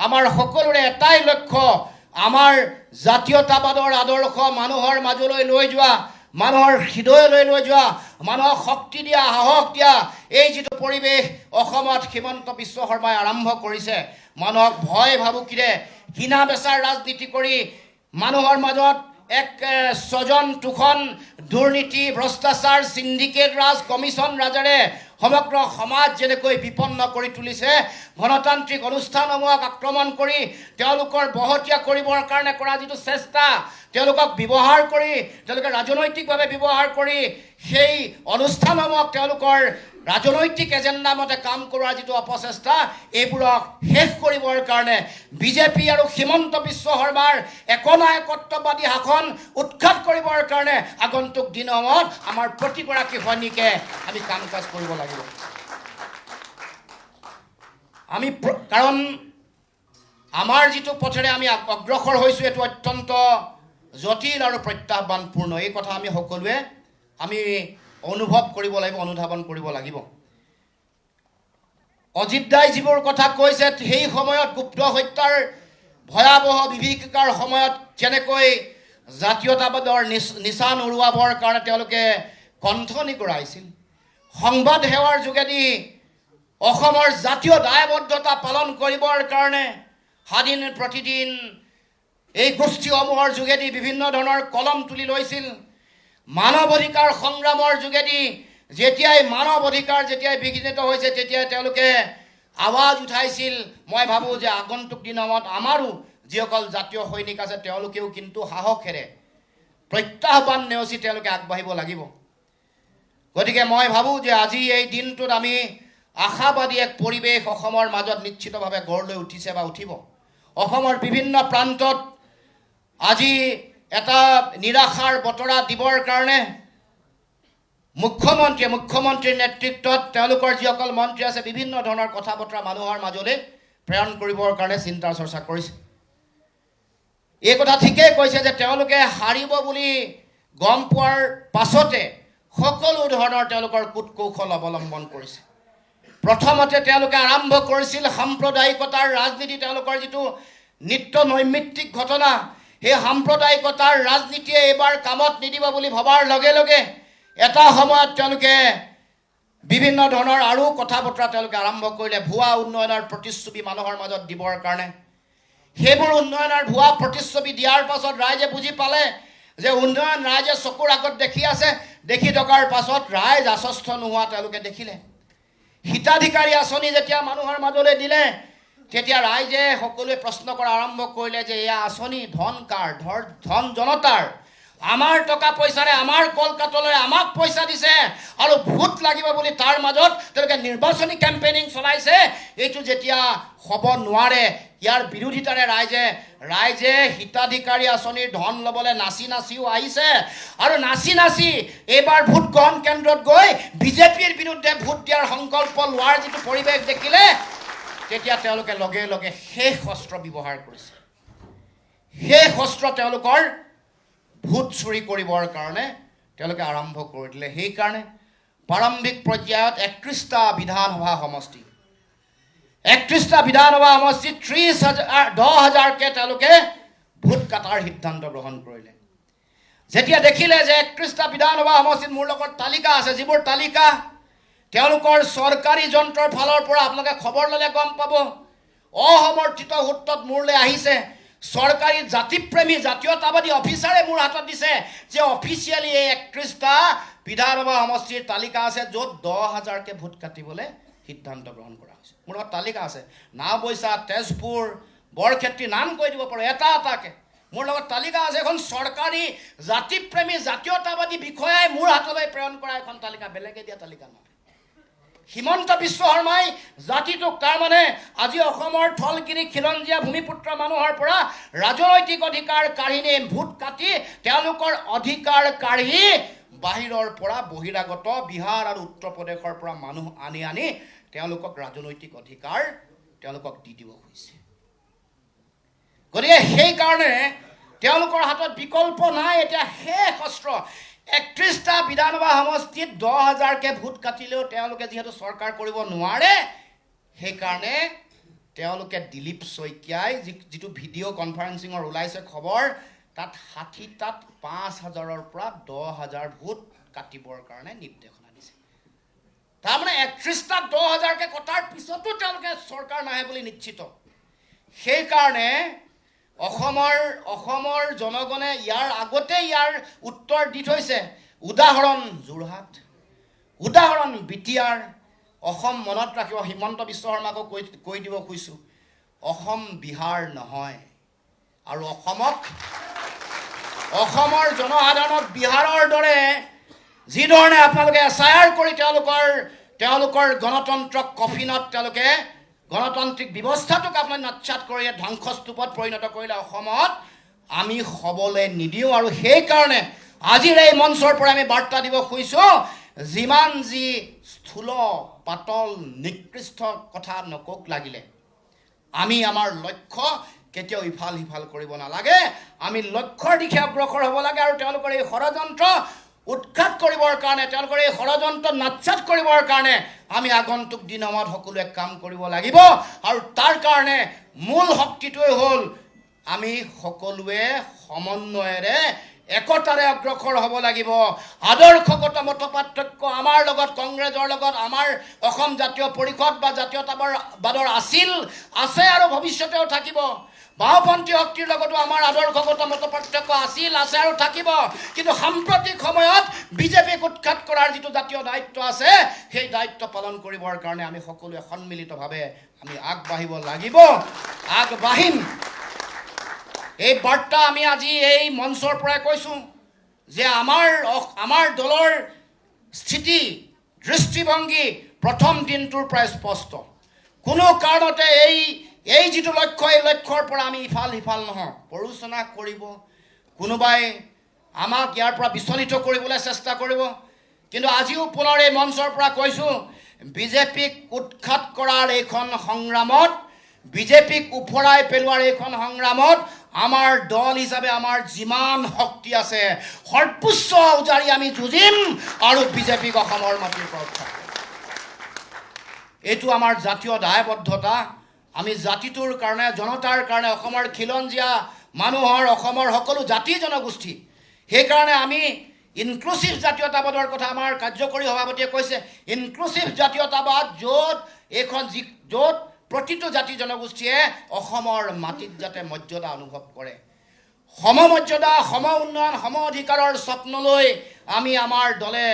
আমাৰ সকলোৰে এটাই লক্ষ্য আমাৰ জাতীয়তাবাদৰ আদৰ্শ মানুহৰ মাজলৈ লৈ যোৱা মানুহৰ হৃদয়লৈ লৈ যোৱা মানুহক শক্তি দিয়া সাহস দিয়া এই যিটো পৰিৱেশ অসমত হিমন্ত বিশ্ব শৰ্মাই আৰম্ভ কৰিছে মানুহক ভয় ভাবুকিৰে কিনা বেচাৰ ৰাজনীতি কৰি মানুহৰ মাজত এক স্বজন তোষণ দুৰ্নীতি ভ্ৰষ্টাচাৰ সিন্ডিকেট ৰাজ কমিশ্যন ৰাজেৰে সমগ্ৰ সমাজ যেনেকৈ বিপন্ন কৰি তুলিছে গণতান্ত্ৰিক অনুষ্ঠানসমূহক আক্ৰমণ কৰি তেওঁলোকৰ বহতীয়া কৰিবৰ কাৰণে কৰা যিটো চেষ্টা তেওঁলোকক ব্যৱহাৰ কৰি তেওঁলোকে ৰাজনৈতিকভাৱে ব্যৱহাৰ কৰি সেই অনুষ্ঠানসমূহক তেওঁলোকৰ ৰাজনৈতিক এজেণ্ডা মতে কাম কৰাৰ যিটো অপচেষ্টা এইবোৰক শেষ কৰিবৰ কাৰণে বিজেপি আৰু হিমন্ত বিশ্ব শৰ্মাৰ একনায়কত্ববাদী শাসন উৎখাত কৰিবৰ কাৰণে আগন্তুক দিনত আমাৰ প্ৰতিগৰাকী সৈনিকে আমি কাম কাজ কৰিব লাগিব আমি কাৰণ আমাৰ যিটো পথেৰে আমি অগ্ৰসৰ হৈছোঁ এইটো অত্যন্ত জটিল আৰু প্ৰত্যাহ্বানপূৰ্ণ এই কথা আমি সকলোৱে আমি অনুভৱ কৰিব লাগিব অনুধাৱন কৰিব লাগিব অজিত দাই যিবোৰ কথা কৈছে সেই সময়ত গুপ্ত হত্যাৰ ভয়াৱহ বিভীষিকাৰ সময়ত যেনেকৈ জাতীয়তাবাদৰ নিচান উৰুৱাবৰ কাৰণে তেওঁলোকে কণ্ঠনি কৰাইছিল সংবাদ সেৱাৰ যোগেদি অসমৰ জাতীয় দায়বদ্ধতা পালন কৰিবৰ কাৰণে স্বাধীন প্ৰতিদিন এই গোষ্ঠীসমূহৰ যোগেদি বিভিন্ন ধৰণৰ কলম তুলি লৈছিল মানৱ অধিকাৰ সংগ্ৰামৰ যোগেদি যেতিয়াই মানৱ অধিকাৰ যেতিয়াই বিঘ্নিত হৈছে তেতিয়াই তেওঁলোকে আৱাজ উঠাইছিল মই ভাবোঁ যে আগন্তুক দিনত আমাৰো যিসকল জাতীয় সৈনিক আছে তেওঁলোকেও কিন্তু সাহসেৰে প্ৰত্যাহ্বান নেওচি তেওঁলোকে আগবাঢ়িব লাগিব গতিকে মই ভাবোঁ যে আজি এই দিনটোত আমি আশাবাদী এক পৰিৱেশ অসমৰ মাজত নিশ্চিতভাৱে গঢ় লৈ উঠিছে বা উঠিব অসমৰ বিভিন্ন প্ৰান্তত আজি এটা নিৰাশাৰ বতৰা দিবৰ কাৰণে মুখ্যমন্ত্ৰীৰ নেতৃত্বত তেওঁলোকৰ যিসকল মন্ত্ৰী আছে বিভিন্ন ধৰণৰ কথা বতৰা মানুহৰ মাজলৈ প্ৰেৰণ কৰিবৰ কাৰণে চিন্তা চৰ্চা কৰিছে এই কথা ঠিকেই কৈছে যে তেওঁলোকে হাৰিব বুলি গম পোৱাৰ পাছতে সকলো ধৰণৰ তেওঁলোকৰ কূট কৌশল অৱলম্বন কৰিছে প্ৰথমতে তেওঁলোকে আৰম্ভ কৰিছিল সাম্প্ৰদায়িকতাৰ ৰাজনীতি তেওঁলোকৰ যিটো নিত্য নৈমিত্তিক ঘটনা সেই সাম্প্ৰদায়িকতাৰ ৰাজনীতিয়ে এইবাৰ কামত নিদিব বুলি ভবাৰ লগে লগে এটা সময়ত তেওঁলোকে বিভিন্ন ধৰণৰ আৰু কথা বতৰা তেওঁলোকে আৰম্ভ কৰিলে ভুৱা উন্নয়নৰ প্ৰতিশ্ৰুতি মানুহৰ মাজত দিবৰ কাৰণে সেইবোৰ উন্নয়নৰ ভুৱা প্ৰতিশ্ৰুতি দিয়াৰ পাছত ৰাইজে বুজি পালে যে উন্নয়ন ৰাইজে চকুৰ আগত দেখি আছে দেখি থকাৰ পাছত ৰাইজ আশ্বস্ত নোহোৱা তেওঁলোকে দেখিলে হিতাধিকাৰী আঁচনি যেতিয়া মানুহৰ মাজলৈ দিলে তেতিয়া ৰাইজে সকলোৱে প্ৰশ্ন কৰা আৰম্ভ কৰিলে যে এয়া আঁচনি ধন কাৰ ধন জনতাৰ আমাৰ টকা পইচাৰে আমাৰ কলকাতালৈ আমাক পইচা দিছে আৰু ভোট লাগিব বুলি তাৰ মাজত তেওঁলোকে নিৰ্বাচনী কেম্পেইনিং চলাইছে এইটো যেতিয়া হ'ব নোৱাৰে ইয়াৰ বিৰোধিতাৰে ৰাইজে হিতাধিকাৰী আঁচনিৰ ধন ল'বলৈ নাচিও আহিছে আৰু নাচি এইবাৰ ভোট গ্ৰহণ কেন্দ্ৰত গৈ বিজেপিৰ বিৰুদ্ধে ভোট দিয়াৰ সংকল্প লোৱাৰ যিটো পৰিৱেশ দেখিলে তেতিয়া তেওঁলোকে লগে লগে শেষ অস্ত্ৰ ব্যৱহাৰ কৰিছে শেষ অস্ত্ৰ তেওঁলোকৰ ভোট চুৰি কৰিবৰ কাৰণে তেওঁলোকে আৰম্ভ কৰি দিলে সেইকাৰণে প্ৰাৰম্ভিক পৰ্যায়ত 31টা বিধানসভা সমষ্টি 10,000কে তেওঁলোকে ভোট কাটাৰ সিদ্ধান্ত গ্ৰহণ কৰিলে যেতিয়া দেখিলে যে 31টা বিধানসভা সমষ্টিত মোৰ লগত তালিকা আছে যিবোৰ তালিকা তেওঁলোকৰ চৰকাৰী যন্ত্ৰৰ ফালৰ পৰা আপোনালোকে খবৰ ল'লে গম পাব অসমৰ্থিত সূত্ৰত মোৰলৈ আহিছে চৰকাৰী জাতিপ্ৰেমী জাতীয়তাবাদী অফিচাৰে মোৰ হাতত দিছে যে অফিচিয়েলি এই 31টা বিধানসভা সমষ্টিৰ তালিকা আছে য'ত 10,000কে ভোট কাটিবলৈ সিদ্ধান্ত গ্ৰহণ কৰা হৈছে মোৰ লগত তালিকা আছে নাওবৈচা তেজপুৰ বৰক্ষেত্ৰী নাম কৈ দিব পাৰোঁ এটাকে মোৰ লগত তালিকা আছে এখন চৰকাৰী জাতিপ্ৰেমী জাতীয়তাবাদী বিষয়াই মোৰ হাতলৈ প্ৰেৰণ কৰা এখন তালিকা বেলেগে দিয়া তালিকা নহয় হিমন্ত বিশ্ব শৰ্মাই জাতিটোক তাৰমানে আজি অসমৰ থলগিৰি খিলঞ্জীয়া ভূমিপুত্ৰ মানুহৰ পৰা ৰাজনৈতিক অধিকাৰ কাঢ়ি নি ভোট কাটি তেওঁলোকৰ অধিকাৰ কাঢ়ি বাহিৰৰ পৰা বহিৰাগত বিহাৰ আৰু উত্তৰ প্ৰদেশৰ পৰা মানুহ আনি তেওঁলোকক ৰাজনৈতিক অধিকাৰ তেওঁলোকক দি দিব খুজিছে গতিকে সেইকাৰণে তেওঁলোকৰ হাতত বিকল্প নাই এতিয়া শেষ অস্ত্ৰ 31টা বিধানসভা সমষ্টিত 10,000কে ভোট কাটিলেও তেওঁলোকে যিহেতু চৰকাৰ কৰিব নোৱাৰে সেইকাৰণে তেওঁলোকে দিলীপ শইকীয়াই যিটো ভিডিঅ' কনফাৰেন্সিঙৰ ওলাইছে খবৰ, তাত 60টাত 5,000ৰ পৰা 10,000 ভোট কাটিবৰ কাৰণে নিৰ্দেশনা দিছে। তাৰমানে 31টাত 10,000কে কটাৰ পিছতো তেওঁলোকে চৰকাৰ নাহে বুলি নিশ্চিত। সেইকাৰণে অসমৰ জনগণে ইয়াৰ আগতে ইয়াৰ উত্তৰ দি থৈছে। উদাহৰণ যোৰহাট, উদাহৰণ বিটিয়াৰ। অসম মনত ৰাখিব, হিমন্ত বিশ্ব শৰ্মাকো কৈ দিব খুজিছোঁ, অসম বিহাৰ নহয়। আৰু অসমৰ জনসাধাৰণক বিহাৰৰ দৰে যিধৰণে আপোনালোকে এছাইআৰ কৰি তেওঁলোকৰ গণতন্ত্ৰক কফিনত তেওঁলোকে গণতান্ত্ৰিক ব্যৱস্থাটোক আপোনালোকে নাৎসাত কৰি ধ্বংসস্তূপত পৰিণত কৰিলে, অসমত আমি হ'বলৈ নিদিওঁ। আৰু সেইকাৰণে আজিৰ এই মঞ্চৰ পৰা আমি বাৰ্তা দিব খুজিছোঁ, যিমান যি স্থূল পাতল নিকৃষ্ট কথা নকওক লাগিলে, আমি আমাৰ লক্ষ্য কেতিয়াও ইফাল সিফাল কৰিব নালাগে। আমি লক্ষ্যৰ দিশে অগ্ৰসৰ হ'ব লাগে। আৰু তেওঁলোকৰ এই ষড়যন্ত্ৰ উৎখাত কৰিবৰ কাৰণে, তেওঁলোকৰ এই ষড়যন্ত্ৰ নাৎসাত কৰিবৰ কাৰণে আমি আগন্তুক দিনত সকলোৱে কাম কৰিব লাগিব। আৰু তাৰ কাৰণে মূল শক্তিটোৱে হ'ল আমি সকলোৱে সমন্বয়েৰে একতাৰে অগ্ৰসৰ হ'ব লাগিব। আদৰ্শগত মত পাৰ্থক্য আমাৰ লগত, কংগ্ৰেছৰ লগত আমাৰ অসম জাতীয় পৰিষদ বা জাতীয়তাবাদৰ আছে আৰু ভৱিষ্যতেও থাকিব। বাওঁপন্থী শক্তিৰ লগতো আমাৰ আদৰ্শগত মত পাৰ্থক্য আছে আৰু থাকিব। কিন্তু সাম্প্ৰতিক সময়ত বিজেপিক উৎখাত কৰাৰ যিটো জাতীয় দায়িত্ব আছে, সেই দায়িত্ব পালন কৰিবৰ কাৰণে আমি সকলোৱে সন্মিলিতভাৱে আমি আগবাঢ়িব লাগিব, আগবাঢ়িম। এই বাৰ্তা আমি আজি এই মঞ্চৰ পৰাই কৈছোঁ যে আমাৰ দলৰ স্থিতি, দৃষ্টিভংগী প্ৰথম দিনটোৰ পৰাই স্পষ্ট। কোনো কাৰণতে এই যিটো লক্ষ্য, এই লক্ষ্যৰ পৰা আমি ইফাল সিফাল নহওঁ। প্ৰৰোচনা কৰিব, কোনোবাই আমাক ইয়াৰ পৰা বিচলিত কৰিবলৈ চেষ্টা কৰিব। কিন্তু আজিও পুনৰ এই মঞ্চৰ পৰা কৈছোঁ, বিজেপিক উৎখাত কৰাৰ এইখন সংগ্ৰামত, বিজেপিক উফৰাই পেলোৱাৰ এইখন সংগ্ৰামত আমাৰ দল হিচাপে আমাৰ যিমান শক্তি আছে সৰ্বোচ্চ উজাৰি আমি যুঁজিম আৰু বিজেপিক অসমৰ মাটিৰ পৰা উৎখাত কৰিম। এইটো আমাৰ জাতীয় দায়বদ্ধতা। আমি জাতিটোৰ কাৰণে, জনতাৰ কাৰণে, অসমৰ খিলঞ্জীয়া মানুহৰ, অসমৰ সকলো জাতি জনগোষ্ঠী, সেইকাৰণে আমি ইনক্লুচিভ জাতীয়তাবাদৰ কথা আমাৰ কাৰ্যকৰী সভাপতিয়ে কৈছে। ইনক্লুচিভ জাতীয়তাবাদ য'ত প্ৰতিটো জাতি জনগোষ্ঠীয়ে অসমৰ মাটিত যাতে মৰ্যাদা অনুভৱ কৰে, সমমৰ্যাদা, সম উন্নয়ন, সম অধিকাৰৰ স্বপ্নলৈ আমি আমাৰ দলে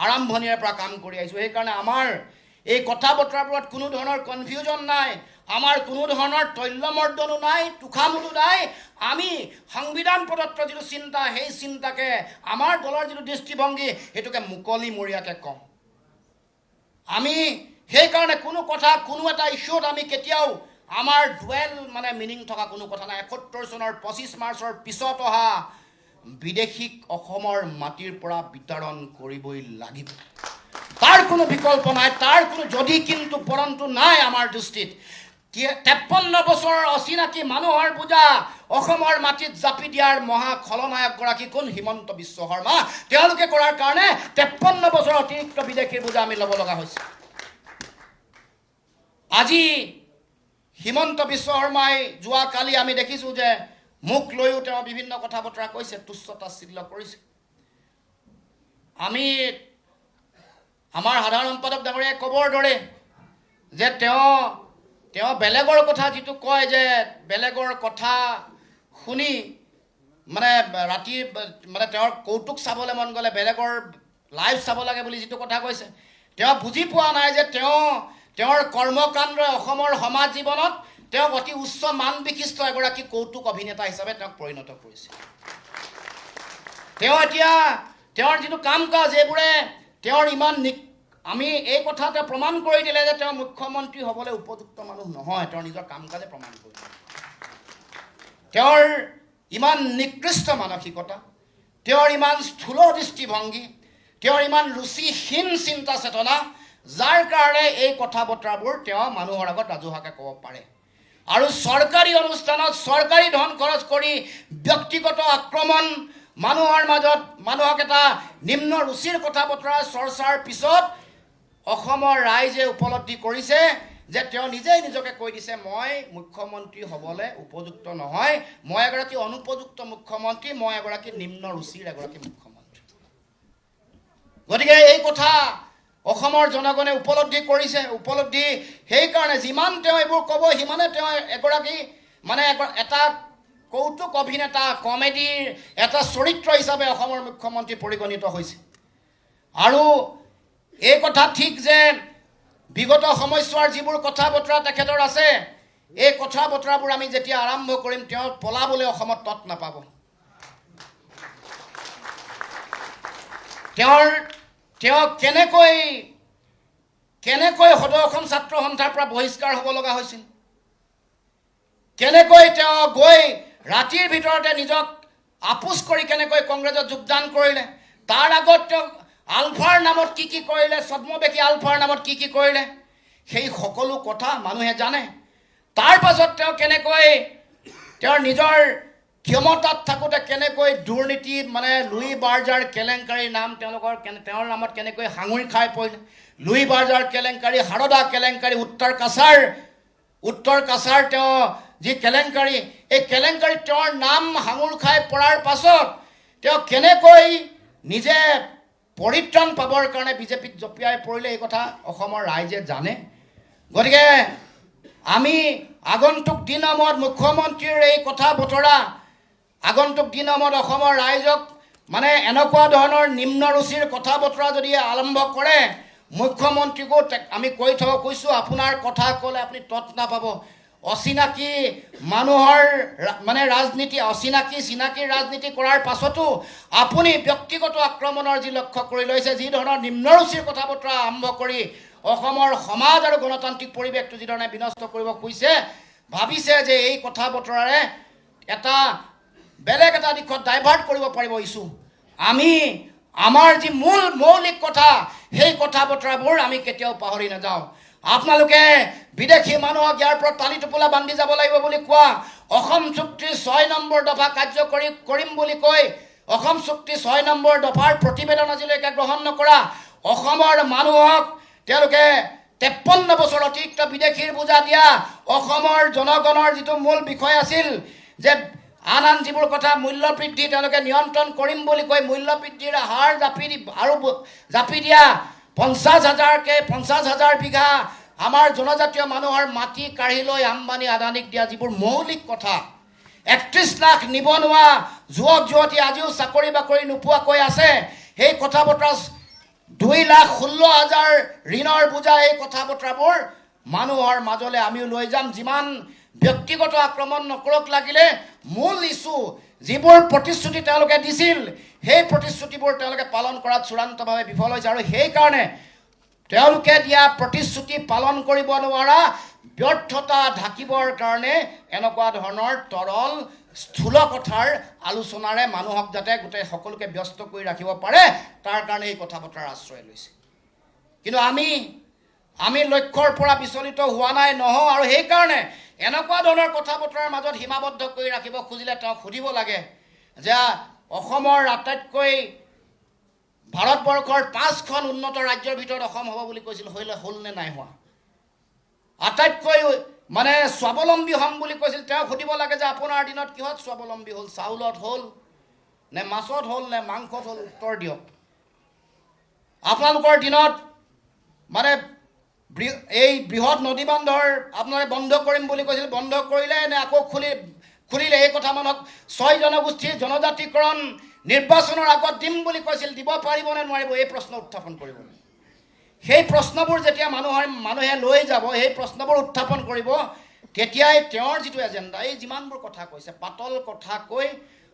আৰম্ভণিৰে পৰা কাম কৰি আহিছোঁ। সেইকাৰণে আমাৰ এই কথা বতৰাবোৰত কোনো ধৰণৰ কনফিউজন নাই, আমাৰ কোনো ধৰণৰ তৈল্যমৰ্দনো নাই, তুখামুলো নাই। আমি সংবিধান প্ৰদত্ত যিটো চিন্তা, সেই চিন্তাকে, আমাৰ দলৰ যিটো দৃষ্টিভংগী, সেইটোকে মুকলিমূৰীয়াকৈ কওঁ। আমি সেইকাৰণে কোনো কথা, কোনো এটা ইছ্যুত আমি কেতিয়াও আমাৰ ডুৱেল মিনিং থকা কোনো কথা নাই। ৭১ চনৰ ২৫ মাৰ্চৰ পিছত অহা বিদেশীক অসমৰ মাটিৰ পৰা বিতৰণ কৰিবই লাগিব। তাৰ কোনো বিকল্প নাই, তাৰ কোনো যদি কিন্তু পৰন্তু নাই আমাৰ দৃষ্টিত। ৫৩ বছৰৰ অচিনাকি মানুহৰ বোজা অসমৰ মাটিত জাপি দিয়াৰ মহা খলনায়কগৰাকী কোন? হিমন্ত বিশ্ব শৰ্মা। তেওঁলোকে কৰাৰ কাৰণে ৫৩ বছৰৰ অতিৰিক্ত বিদেশীৰ বোজা আমি ল'ব লগা হৈছে। আজি হিমন্ত বিশ্ব শৰ্মাই যোৱাকালি আমি দেখিছোঁ যে মোক লৈও তেওঁ বিভিন্ন কথা বতৰা কৈছে, তুচ্ছ তাচ্ছিল্য কৰিছে। আমি আমাৰ সাধাৰণ সম্পাদক ডাঙৰীয়াই ক'বৰ দৰে যে তেওঁ বেলেগৰ কথা যিটো কয়, যে বেলেগৰ কথা শুনি ৰাতি তেওঁৰ কৌতুক চাবলৈ মন গ'লে বেলেগৰ লাইভ চাব লাগে বুলি যিটো কথা কৈছে, তেওঁ বুজি পোৱা নাই যে তেওঁৰ কৰ্মকাণ্ডই অসমৰ সমাজ জীৱনত তেওঁক অতি উচ্চ মান বিশিষ্ট এগৰাকী কৌতুক অভিনেতা হিচাপে তেওঁক পৰিণত কৰিছে। তেওঁ এতিয়া তেওঁৰ যিটো কাম কাজ, এইবোৰে তেওঁৰ আমি এই কথাতে প্ৰমাণ কৰি দিলে যে তেওঁ মুখ্যমন্ত্ৰী হ'বলৈ উপযুক্ত মানুহ নহয়। তেওঁৰ নিজৰ কাম কাজে প্ৰমাণ কৰি দিলে। তেওঁৰ ইমান নিকৃষ্ট মানসিকতা, তেওঁৰ ইমান স্থূল দৃষ্টিভংগী, তেওঁৰ ইমান ৰুচিহীন চিন্তা চেতনা, যাৰ কাৰণে এই কথা বতৰাবোৰ তেওঁ মানুহৰ আগত ৰাজহুৱাকৈ ক'ব পাৰে। আৰু চৰকাৰী অনুষ্ঠানত চৰকাৰী ধন খৰচ কৰি ব্যক্তিগত আক্ৰমণ, মানুহৰ মাজত মানুহক এটা নিম্ন ৰুচিৰ কথা বতৰা চৰ্চাৰ পিছত অসমৰ ৰাইজে উপলব্ধি কৰিছে যে তেওঁ নিজেই নিজকে কৈ দিছে মই মুখ্যমন্ত্ৰী হ'বলৈ উপযুক্ত নহয়, মই এগৰাকী অনুপযুক্ত মুখ্যমন্ত্ৰী, মই এগৰাকী নিম্ন ৰুচিৰ এগৰাকী মুখ্যমন্ত্ৰী। গতিকে এই কথা অসমৰ জনগণে উপলব্ধি কৰিছে। উপলব্ধি সেইকাৰণে যিমান তেওঁ এইবোৰ ক'ব সিমানে তেওঁ এগৰাকী মানে এটা কৌতুক অভিনেতা, কমেডিৰ এটা চৰিত্ৰ হিচাপে অসমৰ মুখ্যমন্ত্ৰী পৰিগণিত হৈছে। আৰু এই কথা ঠিক যে বিগত সময়ছোৱাৰ যিবোৰ কথা বতৰা তেখেতৰ আছে, এই কথা বতৰাবোৰ আমি যেতিয়া আৰম্ভ কৰিম তেওঁ পলাবলৈ অসমত তৎ নাপাব। তেওঁ কেনেকৈ সদৌ অসম ছাত্ৰ সন্থাৰ পৰা বহিষ্কাৰ হ'ব লগা হৈছিল, কেনেকৈ তেওঁ গৈ ৰাতিৰ ভিতৰতে নিজক আপোচ কৰি কেনেকৈ কংগ্ৰেছত যোগদান কৰিলে, তাৰ আগত তেওঁ আলফাৰ নামত কি কৰিলে, ছদ্মবেশী আলফাৰ নামত কি কৰিলে, সেই সকলো কথা মানুহে জানে। তাৰ পাছত তেওঁ কেনেকৈ তেওঁৰ নিজৰ ক্ষমতাত থাকোঁতে কেনেকৈ দুৰ্নীতি মানে লুই বাৰ্জাৰ কেলেংকাৰীৰ নাম তেওঁৰ নামত কেনেকৈ সাঙুৰি খাই পৰিলে, লুই বাৰ্জাৰ কেলেংকাৰী, সাৰদা কেলেংকাৰী, উত্তৰ কাছাৰ তেওঁ যি কেলেংকাৰী, এই কেলেংকাৰীত তেওঁৰ নাম সাঙুৰ খাই পৰাৰ পাছত তেওঁ কেনেকৈ নিজে পৰিত্ৰাণ পাবৰ কাৰণে বিজেপিত জঁপিয়াই পৰিলে, এই কথা অসমৰ ৰাইজে জানে। গতিকে আমি আগন্তুক দিনসমূহত মুখ্যমন্ত্ৰীৰ এই কথা বতৰা আগন্তুক দিনসমূহত অসমৰ ৰাইজক মানে এনেকুৱা ধৰণৰ নিম্ন ৰুচিৰ কথা বতৰা যদি আৰম্ভ কৰে, মুখ্যমন্ত্ৰীকো আমি কৈ থ'ব কৈছোঁ, আপোনাৰ কথা ক'লে আপুনি তৎ নাপাব। অচিনাকি মানুহৰ মানে ৰাজনীতি, চিনাকি ৰাজনীতি কৰাৰ পাছতো আপুনি ব্যক্তিগত আক্ৰমণৰ যি লক্ষ্য কৰি লৈছে, যি ধৰণৰ নিম্ন ৰুচিৰ কথা বতৰা আৰম্ভ কৰি অসমৰ সমাজ আৰু গণতান্ত্ৰিক পৰিৱেশটো যিধৰণে বিনষ্ট কৰিব খুজিছে, ভাবিছে যে এই কথা বতৰাৰে এটা বেলেগ এটা দিশত ডাইভাৰ্ট কৰিব পাৰিব ইছ্যু। আমি আমাৰ যি মৌলিক কথা, সেই কথা বতৰাবোৰ আমি কেতিয়াও পাহৰি নাযাওঁ। আপোনালোকে বিদেশী মানুহক ইয়াৰ পৰা টালি টোপোলা বান্ধি যাব লাগিব বুলি কোৱা, অসম চুক্তিৰ 6 নম্বৰ দফা কাৰ্যকৰী কৰিম বুলি কৈ অসম চুক্তি 6 নম্বৰ দফাৰ প্ৰতিবেদন আজিলৈকে গ্ৰহণ নকৰা, অসমৰ মানুহক তেওঁলোকে 53 বছৰ অতিৰিক্ত বিদেশীৰ বোজা দিয়া, অসমৰ জনগণৰ যিটো মূল বিষয় আছিল যে আন যিবোৰ কথা মূল্য বৃদ্ধি তেওঁলোকে নিয়ন্ত্ৰণ কৰিম বুলি কৈ মূল্য বৃদ্ধিৰ হাৰ জাপি দিয়া 50,000 বিঘা আমাৰ জনজাতীয় মানুহৰ মাটি কাঢ়ি লৈ আম্বানী আদানীক দিয়া যিবোৰ মৌলিক কথা, 31 লাখ নিবনুৱা যুৱক যুৱতী আজিও চাকৰি বাকৰি নোপোৱাকৈ আছে, সেই কথা বতৰা 2,16,000 ঋণৰ বোজা, এই কথা বতৰাবোৰ মানুহৰ মাজলৈ আমিও লৈ যাম। যিমান ব্যক্তিগত আক্ৰমণ নকৰক লাগিলে, মূল ইছ্যু যিবোৰ প্ৰতিশ্ৰুতি তেওঁলোকে দিছিল, সেই প্ৰতিশ্ৰুতিবোৰ তেওঁলোকে পালন কৰাত চূড়ান্তভাৱে বিফল হৈছে। আৰু সেইকাৰণে তেওঁলোকে দিয়া প্ৰতিশ্ৰুতি পালন কৰিব নোৱাৰা ব্যৰ্থতা ঢাকিবৰ কাৰণে এনেকুৱা ধৰণৰ তৰল স্থূল কথাৰ আলোচনাৰে মানুহক যাতে গোটেই সকলোকে ব্যস্ত কৰি ৰাখিব পাৰে, তাৰ কাৰণে এই কথা বতৰাৰ আশ্ৰয় লৈছে। কিন্তু আমি লক্ষ্যৰ পৰা বিচলিত হোৱা নাই, নহওঁ। আৰু সেইকাৰণে এনেকুৱা ধৰণৰ কথা বতৰাৰ মাজত সীমাবদ্ধ কৰি ৰাখিব খুজিলে তেওঁক সুধিব লাগে যে অসমৰ আটাইতকৈ ভাৰতবৰ্ষৰ 5খন উন্নত ৰাজ্যৰ ভিতৰত অসম হ'ব বুলি কৈছিল, হ'ল নে নাই হোৱা? আটাইতকৈ মানে স্বাৱলম্বী হ'ম বুলি কৈছিল, তেওঁ সুধিব লাগে যে আপোনাৰ দিনত কিহত স্বাৱলম্বী হ'ল? চাউলত হ'ল নে মাছত হ'ল নে মাংসত হ'ল? উত্তৰ দিয়ক। আপোনালোকৰ দিনত মানে এই বৃহৎ নদী বান্ধৰ আপোনালোকে বন্ধ কৰিম বুলি কৈছিল, বন্ধ কৰিলে নে আকৌ খুলিলে? এই কথা মানুহক 6 জনগোষ্ঠীৰ জনজাতিকৰণ নিৰ্বাচনৰ আগত দিম বুলি কৈছিল, দিব পাৰিব নে নোৱাৰিব? এই প্ৰশ্ন উত্থাপন কৰিব। সেই প্ৰশ্নবোৰ যেতিয়া মানুহে লৈ যাব, সেই প্ৰশ্নবোৰ উত্থাপন কৰিব, তেতিয়াই তেওঁৰ যিটো এজেণ্ডা, এই যিমানবোৰ কথা কৈছে, পাতল কথা কৈ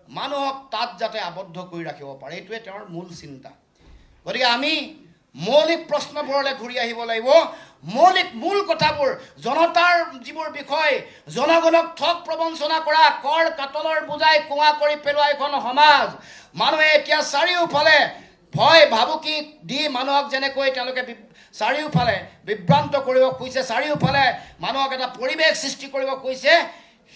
মানুহক তাত যাতে আবদ্ধ কৰি ৰাখিব পাৰে, এইটোৱে তেওঁৰ মূল চিন্তা। গতিকে আমি মৌলিক প্ৰশ্নবোৰলৈ ঘূৰি আহিব লাগিব। মূল কথাবোৰ, জনতাৰ যিবোৰ বিষয়, জনগণক ঠগ প্ৰবঞ্চনা কৰা, কৰ কাটলৰ বুজাই কুঁৱা কৰি পেলোৱা এখন সমাজ, মানুহে এতিয়া চাৰিওফালে ভয় ভাবুকি দি মানুহক যেনেকৈ তেওঁলোকে চাৰিওফালে বিভ্ৰান্ত কৰিব খুজিছে, চাৰিওফালে মানুহক এটা পৰিৱেশ সৃষ্টি কৰিব খুজিছে,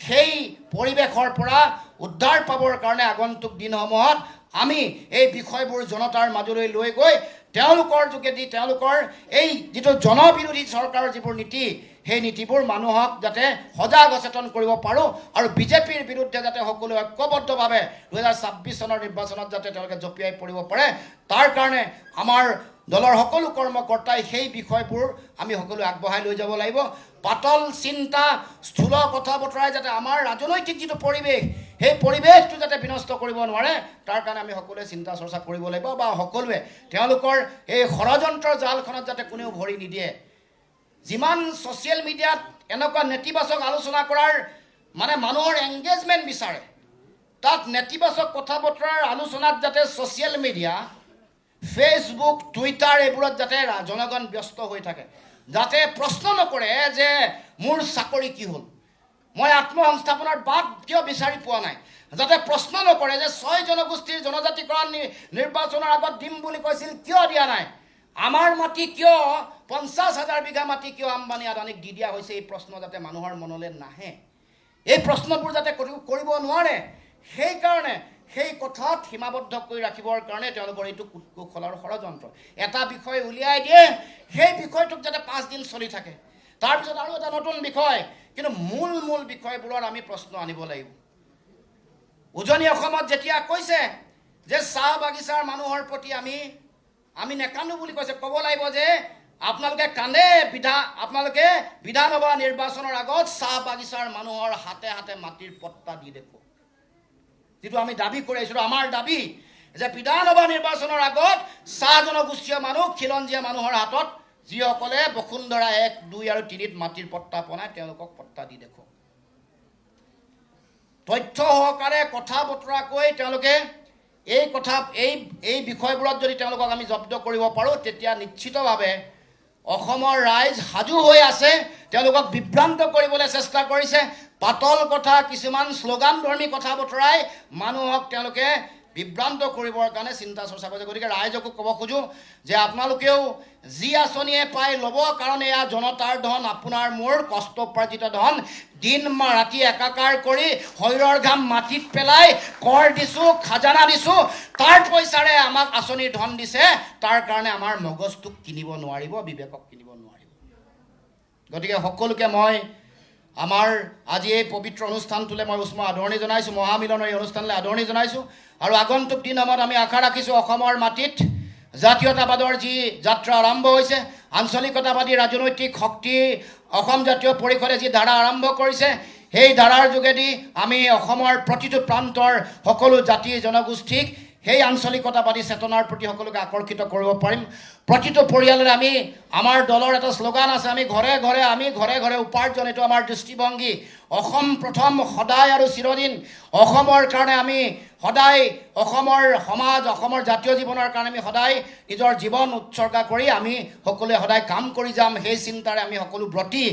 সেই পৰিৱেশৰ পৰা উদ্ধাৰ পাবৰ কাৰণে আগন্তুক দিনসমূহত আমি এই বিষয়বোৰ জনতাৰ মাজলৈ লৈ গৈ তেওঁলোকৰ যোগেদি তেওঁলোকৰ এই যিটো জনবিৰোধী চৰকাৰৰ যিবোৰ নীতি সেই নীতিবোৰ মানুহক যাতে সজাগ সচেতন কৰিব পাৰোঁ আৰু বিজেপিৰ বিৰুদ্ধে যাতে সকলোৱে ঐক্যবদ্ধভাৱে 2026 চনৰ নিৰ্বাচনত যাতে তেওঁলোকে জঁপিয়াই পৰিব পাৰে তাৰ কাৰণে আমাৰ দলৰ সকলো কৰ্মকৰ্তাই সেই বিষয়বোৰ আমি সকলোৱে আগবঢ়াই লৈ যাব লাগিব। পাতল চিন্তা স্থূল কথা বতৰাই যাতে আমাৰ ৰাজনৈতিক যিটো পৰিৱেশ সেই পৰিৱেশটো যাতে বিনষ্ট কৰিব নোৱাৰে তাৰ কাৰণে আমি সকলোৱে চিন্তা চৰ্চা কৰিব লাগিব বা সকলোৱে তেওঁলোকৰ এই ষড়যন্ত্ৰৰ জালখনত যাতে কোনেও ভৰি নিদিয়ে। যিমান ছ'চিয়েল মিডিয়াত এনেকুৱা নেতিবাচক আলোচনা কৰাৰ মানে মানুহৰ এংগেজমেণ্ট বিচাৰে তাত নেতিবাচক কথা বতৰাৰ আলোচনাত যাতে ছ'চিয়েল মিডিয়া ফেচবুক টুইটাৰ এইবোৰত যাতে জনগণ ব্যস্ত হৈ থাকে, যাতে প্ৰশ্ন নকৰে যে মোৰ চাকৰি কি হ'ল, মই আত্মসংস্থাপনৰ বাট কিয় বিচাৰি পোৱা নাই, যাতে প্ৰশ্ন নকৰে যে 6 জনগোষ্ঠীৰ জনজাতিকৰণ নিৰ্বাচনৰ আগত দিম বুলি কৈছিল কিয় দিয়া নাই, আমাৰ মাটি কিয় 50,000 বিঘা মাটি কিয় আম্বানী আদানীক দি দিয়া হৈছে, এই প্ৰশ্ন যাতে মানুহৰ মনলৈ নাহে, এই প্ৰশ্নবোৰ যাতে কৰিব নোৱাৰে সেইকাৰণে সেই কথাত সীমাবদ্ধ কৰি ৰাখিবৰ কাৰণে তেওঁলোকৰ এইটো কুটকুশলৰ ষড়যন্ত্ৰ। এটা বিষয় উলিয়াই দিয়ে সেই বিষয়টোক যাতে 5 দিন চলি থাকে, তাৰপিছত আৰু এটা নতুন বিষয়, কিন্তু মূল বিষয়বোৰৰ আমি প্ৰশ্ন আনিব লাগিব। উজনি অসমত যেতিয়া কৈছে যে চাহ বাগিচাৰ মানুহৰ প্ৰতি আমি নেকান্দো বুলি কৈছে, ক'ব লাগিব যে আপোনালোকে কান্দে আপোনালোকে বিধানসভা নিৰ্বাচনৰ আগত চাহ বাগিচাৰ মানুহৰ হাতে হাতে মাটিৰ পট্টা দি দেখুৱাওক। যিটো আমি দাবী কৰি আহিছিলোঁ, আমাৰ দাবী যে বিধানসভা নিৰ্বাচনৰ আগত চাহ জনগোষ্ঠীয় মানুহ খিলঞ্জীয়া মানুহৰ হাতত যিসকলে বসুন্ধৰা 1, 2 আৰু 3ত মাটিৰ পট্টা বনাই তেওঁলোকক পট্টা দি দেখুৱাওক। তথ্য সহকাৰে কথা বতৰা কৈ তেওঁলোকে এই বিষয়বোৰত যদি তেওঁলোকক আমি জব্দ কৰিব পাৰোঁ তেতিয়া নিশ্চিতভাৱে অসমৰ ৰাইজ সাজু হৈ আছে। তেওঁলোকক বিভ্ৰান্ত কৰিবলৈ চেষ্টা কৰিছে, পাতল কথা কিছুমান শ্লোগানধৰ্মী কথা বতৰাই মানুহক তেওঁলোকে বিভ্ৰান্ত কৰিবৰ কাৰণে চিন্তা চৰ্চা কৰিছে। গতিকে ৰাইজকো ক'ব খোজোঁ যে আপোনালোকেও যি আঁচনিয়ে পাই ল'ব, কাৰণ এয়া জনতাৰ ধন, আপোনাৰ মোৰ কষ্ট উপাৰ্জিত ধন, দিন ৰাতি একাকাৰ কৰি শৰীৰৰ ঘাম মাটিত পেলাই কৰ দিছোঁ, খাজানা দিছোঁ, তাৰ পইচাৰে আমাক আঁচনিৰ ধন দিছে, তাৰ কাৰণে আমাৰ মগজটোক কিনিব নোৱাৰিব, বিবেকক কিনিব নোৱাৰিব। গতিকে সকলোকে মই আমাৰ আজি এই পবিত্ৰ অনুষ্ঠানটোলৈ মই উষ্ম আদৰণি জনাইছোঁ, মহামিলনৰ এই অনুষ্ঠানলৈ আদৰণি জনাইছোঁ আৰু আগন্তুক দিনসমূহত আমি আশা ৰাখিছোঁ অসমৰ মাটিত জাতীয়তাবাদৰ যি যাত্ৰা আৰম্ভ হৈছে, আঞ্চলিকতাবাদী ৰাজনৈতিক শক্তি অসম জাতীয় পৰিষদে যি ধাৰা আৰম্ভ কৰিছে সেই ধাৰাৰ যোগেদি আমি অসমৰ প্ৰতিটো প্ৰান্তৰ সকলো জাতি জনগোষ্ঠীক সেই আঞ্চলিকতাবাদী চেতনাৰ প্ৰতি সকলোকে আকৰ্ষিত কৰিব পাৰিম। প্ৰতিটো পৰিয়ালেৰে আমাৰ দলৰ এটা শ্লোগান আছে, আমি ঘৰে ঘৰে উপাৰ্জন, এইটো আমাৰ দৃষ্টিভংগী। অসম প্ৰথম, সদায় আৰু চিৰদিন। অসমৰ কাৰণে আমি সদায় অসমৰ সমাজ, অসমৰ জাতীয় জীৱনৰ কাৰণে আমি সদায় নিজৰ জীৱন উৎসৰ্গা কৰি আমি সকলোৱে সদায় কাম কৰি যাম, সেই চিন্তাৰে আমি সকলো ব্ৰতী।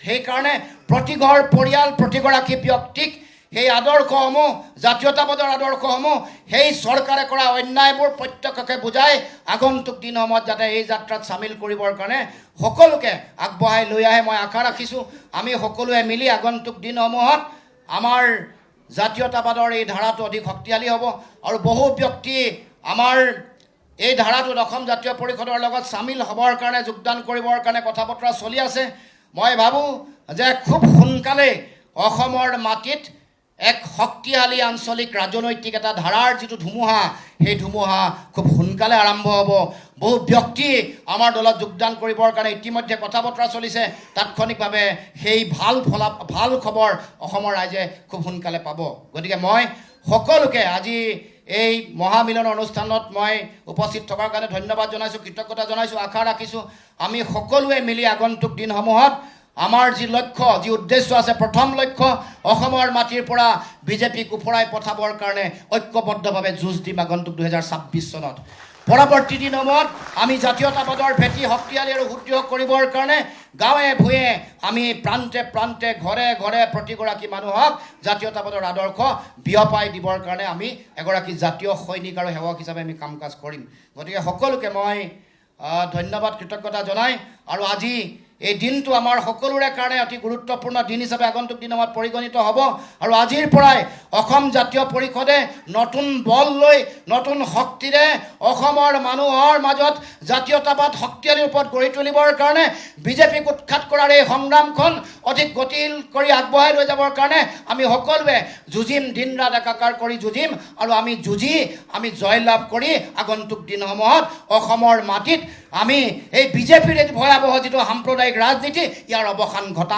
সেইকাৰণে প্ৰতিঘৰ পৰিয়াল, প্ৰতিগৰাকী ব্যক্তিক সেই আদৰ্শসমূহ, জাতীয়তাবাদৰ আদৰ্শসমূহ, সেই চৰকাৰে কৰা অন্যায়বোৰ প্ৰত্যক্ষকে বুজাই আগন্তুক দিনসমূহত যাতে এই যাত্ৰাত চামিল কৰিবৰ কাৰণে সকলোকে আগবঢ়াই লৈ আহে মই আশা ৰাখিছোঁ। আমি সকলোৱে মিলি আগন্তুক দিনসমূহত আমাৰ জাতীয়তাবাদৰ এই ধাৰাটো অধিক শক্তিশালী হ'ব আৰু বহু ব্যক্তি আমাৰ এই ধাৰাটোত অসম জাতীয় পৰিষদৰ লগত চামিল হ'বৰ কাৰণে, যোগদান কৰিবৰ কাৰণে কথা বতৰা চলি আছে। মই ভাবোঁ যে খুব সোনকালে অসমৰ মাটিত এক শক্তিশালী আঞ্চলিক ৰাজনৈতিক এটা ধাৰাৰ যিটো ধুমুহা, সেই ধুমুহা খুব সোনকালে আৰম্ভ হ'ব। বহু ব্যক্তি আমাৰ দলত যোগদান কৰিবৰ কাৰণে ইতিমধ্যে কথা বতৰা চলিছে। তাৎক্ষণিকভাৱে সেই ভাল খবৰ অসমৰ ৰাইজে খুব সোনকালে পাব। গতিকে মই সকলোকে আজি এই মহামিলনৰ অনুষ্ঠানত মই উপস্থিত থকাৰ কাৰণে ধন্যবাদ জনাইছোঁ, কৃতজ্ঞতা জনাইছোঁ। আশা ৰাখিছোঁ আমি সকলোৱে মিলি আগন্তুক দিনসমূহত আমাৰ যি লক্ষ্য, যি উদ্দেশ্য আছে, প্ৰথম লক্ষ্য অসমৰ মাটিৰ পৰা বিজেপিক ওফৰাই পঠাবৰ কাৰণে ঐক্যবদ্ধভাৱে যুঁজ দিম আগন্তুক 2026 চনত। পৰৱৰ্তী দিনসমূহত আমি জাতীয়তাবাদৰ ভেটি শক্তিশালী আৰু সুদৃঢ় কৰিবৰ কাৰণে গাঁৱে ভূঞে আমি প্ৰান্তে ঘৰে ঘৰে প্ৰতিগৰাকী মানুহক জাতীয়তাবাদৰ আদৰ্শ বিয়পাই দিবৰ কাৰণে আমি এগৰাকী জাতীয় সৈনিক আৰু সেৱক হিচাপে আমি কাম কাজ কৰিম। গতিকে সকলোকে মই ধন্যবাদ, কৃতজ্ঞতা জনাই আৰু আজি এই দিনটো আমাৰ সকলোৰে কাৰণে অতি গুৰুত্বপূৰ্ণ দিন হিচাপে আগন্তুক দিনত পৰিগণিত হ'ব আৰু আজিৰ পৰাই অসম জাতীয় পৰিষদে নতুন বল লৈ নতুন শক্তিৰে অসমৰ মানুহৰ মাজত জাতীয়তাবাদ শক্তিশালী ৰূপত গঢ়ি তুলিবৰ কাৰণে বিজেপিক উৎখাত কৰাৰ এই সংগ্ৰামখন অধিক গতিশীল কৰি আগবঢ়াই লৈ যাবৰ কাৰণে আমি সকলোৱে যুঁজিম, দিন ৰাত একাকাৰ কৰি যুঁজিম আৰু আমি যুঁজি আমি জয়লাভ কৰি আগন্তুক দিনসমূহত অসমৰ মাটিত আমি এই বিজেপিৰ এই ভয়াৱহ যিটো সাম্প্ৰদায়িক ৰাজনীতি ইয়াৰ অৱসান ঘটাম।